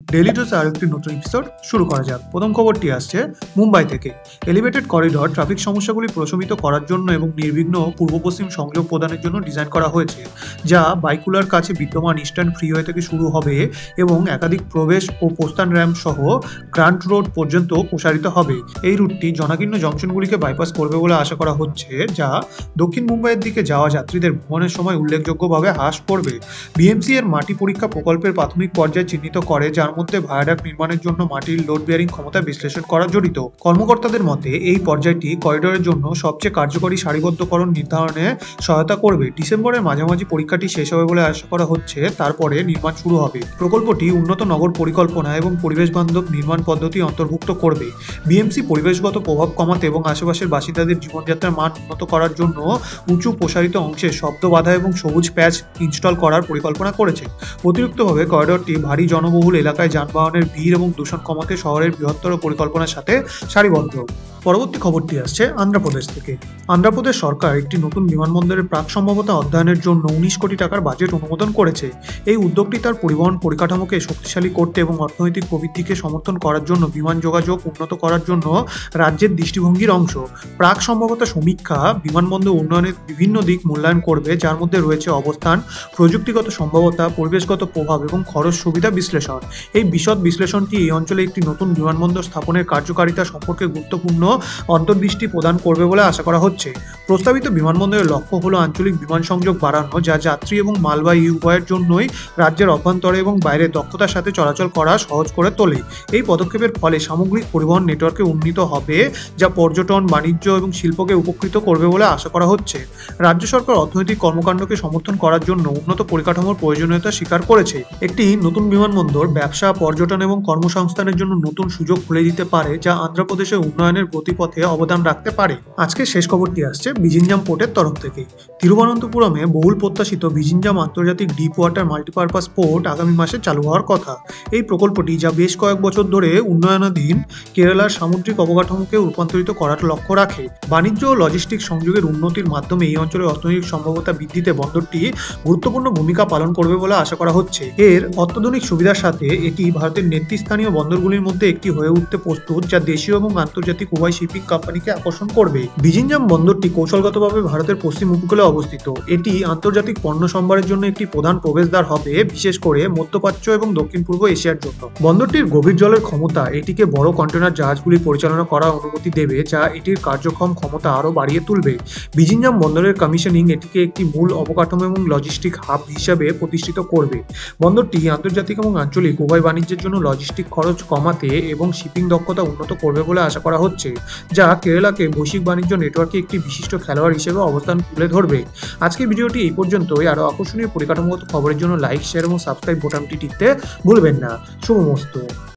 Daily ডোজে আরেকটি নতুন episode শুরু করা যাক। প্রথম খবরটি আসছে মুম্বাই থেকে। এলিভেটেড করিডর ট্রাফিক সমস্যাগুলি প্রশমিত করার জন্য এবং নির্বিঘ্ন পূর্ব পশ্চিম সংযোগ প্রদানের জন্য ডিজাইন করা হয়েছে, যা বাইকুলার কাছে বিদ্যমান ইস্টার্ন ফ্রিওয়ে থেকে শুরু হবে এবং একাধিক প্রবেশ ও প্রস্থান র্যাম্প সহ গ্র্যান্ট রোড পর্যন্ত প্রসারিত হবে। এই রুটটি জনাকীর্ণ জংশনগুলিকে বাইপাস করবে বলে আশা করা হচ্ছে, যা দক্ষিণ মুম্বাইয়ের দিকে যাওয়া যাত্রীদের ভ্রমণের সময় উল্লেখযোগ্যভাবে হ্রাস করবে। বিএমসি এর মাটি পরীক্ষা প্রকল্পের প্রাথমিক পর্যায়ে চিহ্নিত করে, যার মধ্যে ভায়াডাক্ট নির্মাণের জন্য মাটির লোড বেয়ারিং ক্ষমতা বিশ্লেষণ করা জড়িত। কর্মকর্তাদের মতে এই পর্যায়টি করিডোরের জন্য সবচেয়ে কার্যকরী সারিবদ্ধকরণ নির্ধারণে সহায়তা করবে। ডিসেম্বরের মাঝামাঝি পরীক্ষাটি শেষ হবে বলে আশা করা হচ্ছে, তারপরে নির্মাণ শুরু হবে। প্রকল্পটি উন্নত নগর পরিকল্পনা এবং পরিবেশ বান্ধব নির্মাণ পদ্ধতি অন্তর্ভুক্ত করবে। বিএমসি পরিবেশগত প্রভাব কমাতে এবং আশেপাশের বাসিন্দাদের জীবনযাত্রার মান উন্নত করার জন্য উঁচু প্রসারিত অংশে শব্দ বাধা এবং সবুজ প্যাচ ইনস্টল করার পরিকল্পনা করেছে। অতিরিক্তভাবে করিডোরটি ভারী জনবহুল এলাকায় যানবাহনের ভিড় এবং দূষণ কমাতে শহরের বৃহত্তর পরিকল্পনার সাথে সারিবদ্ধ। পরবর্তী খবরটি আসছে আন্ধ্রপ্রদেশ থেকে। আন্ধ্রপ্রদেশ সরকার একটি নতুন বিমানবন্দরের প্রাক সম্ভাব্যতা অধ্যয়নের জন্য 19 কোটি টাকার বাজেট অনুমোদন করেছে। এই উদ্যোগটি তার পরিবহন পরিকাঠামোকে শক্তিশালী করতে এবং অর্থনৈতিক প্রবৃদ্ধিকে সমর্থন করার জন্য বিমান যোগাযোগ উন্নত করার জন্য রাজ্যের দৃষ্টিভঙ্গির অংশ। প্রাক সম্ভাব্যতা সমীক্ষা বিমানবন্দর উন্নয়নের বিভিন্ন দিক মূল্যায়ন করবে, যার মধ্যে রয়েছে অবস্থান, প্রযুক্তিগত সম্ভাব্যতা, পরিবেশগত প্রভাব এবং খরচ সুবিধা বিশ্লেষণ। এই বিশদ বিশ্লেষণটি এই অঞ্চলে একটি নতুন বিমানবন্দর স্থাপনের কার্যকারিতা সম্পর্কে গুরুত্বপূর্ণ অন্তর্দৃষ্টি প্রদান করবে বলে আশা করা হচ্ছে। প্রস্তাবিত বিমানবন্দরের লক্ষ্য হল আঞ্চলিক বিমান সংযোগ বাড়ানো, যা যাত্রী এবং মালবাহী উভয়ের জন্যই রাজ্যের অভ্যন্তরে এবং বাইরে দক্ষতার সাথে চলাচল করা সহজ করে তোলে। এই পদক্ষেপের ফলে সামগ্রিক পরিবহন নেটওয়ার্কে উন্নীত হবে, যা পর্যটন, বাণিজ্য এবং শিল্পকে উপকৃত করবে বলে আশা করা হচ্ছে। রাজ্য সরকার অর্থনৈতিক কর্মকাণ্ডকে সমর্থন করার জন্য উন্নত পরিকাঠামোর প্রয়োজনীয়তা স্বীকার করেছে। একটি নতুন বিমানবন্দর ব্যবসা, পর্যটন এবং কর্মসংস্থানের জন্য নতুন সুযোগ খুলে দিতে পারে, যা অন্ধ্রপ্রদেশের উন্নয়নের গতিপথে অবদান রাখতে পারে। আজকে শেষ খবরটি আসছে বিজিঞ্জাম পোর্টের তরফ থেকে। তিরুবনন্তপুরমে বহুল প্রত্যাশিত বিজিঞ্জাম আন্তর্জাতিক ডিপ ওয়াটার মাল্টিপারপাস পোর্ট আগামী মাসে চালু হওয়ার কথা। এই প্রকল্পটি, যা বেশ কয়েক বছর ধরে উন্নয়নাধীন, কেরালার সামুদ্রিক অবকাঠামোকে রূপান্তরিত করার লক্ষ্য রাখে। বাণিজ্য ও লজিস্টিক সংযোগের উন্নতির মাধ্যমে এই অঞ্চলের অর্থনৈতিক সম্ভাব্যতা বৃদ্ধিতে বন্দরটি গুরুত্বপূর্ণ ভূমিকা পালন করবে বলে আশা করা হচ্ছে। এর অত্যাধুনিক সুবিধার সাথে এটি ভারতের নেতৃস্থানীয় বন্দরগুলির মধ্যে একটি হয়ে উঠতে প্রস্তুত, যা দেশীয় এবং আন্তর্জাতিক উভয় শিপিং কোম্পানিকে আকর্ষণ করবে। বিজিঞ্জাম বন্দরটি কৌশলগতভাবে ভারতের পশ্চিম উপকূলে অবস্থিত। এটি আন্তর্জাতিক পণ্য সম্ভারের জন্য একটি প্রধান প্রবেশদ্বার হবে, বিশেষ করে মধ্যপ্রাচ্য এবং দক্ষিণ পূর্ব এশিয়ার জন্য। বন্দরটির গভীর জলের ক্ষমতা এটিকে বড় কন্টেনার জাহাজগুলি পরিচালনা করার অনুমতি দেবে, যা এটির কার্যক্ষম ক্ষমতা আরও বাড়িয়ে তুলবে। বিজিঞ্জাম বন্দরের কমিশনিং এটিকে একটি মূল অবকাঠামো এবং লজিস্টিক হাব হিসাবে প্রতিষ্ঠিত করবে। বন্দরটি আন্তর্জাতিক এবং আঞ্চলিক উভয় বাণিজ্যের জন্য লজিস্টিক খরচ কমাতে এবং শিপিং দক্ষতা উন্নত করবে বলে আশা করা হচ্ছে, যা কেরালাকে বৈশ্বিক বাণিজ্য নেটওয়ার্কে একটি বিশিষ্ট খেলোয়াড় হিসেবে অবস্থান তুলে ধরবে। আজকের ভিডিওটি এই পর্যন্তই। আরও আকর্ষণীয় পরিকাঠামোগত খবরের জন্য লাইক, শেয়ার এবং সাবস্ক্রাইব বোতামটি টিপতে ভুলবেন না। শুভমস্তু।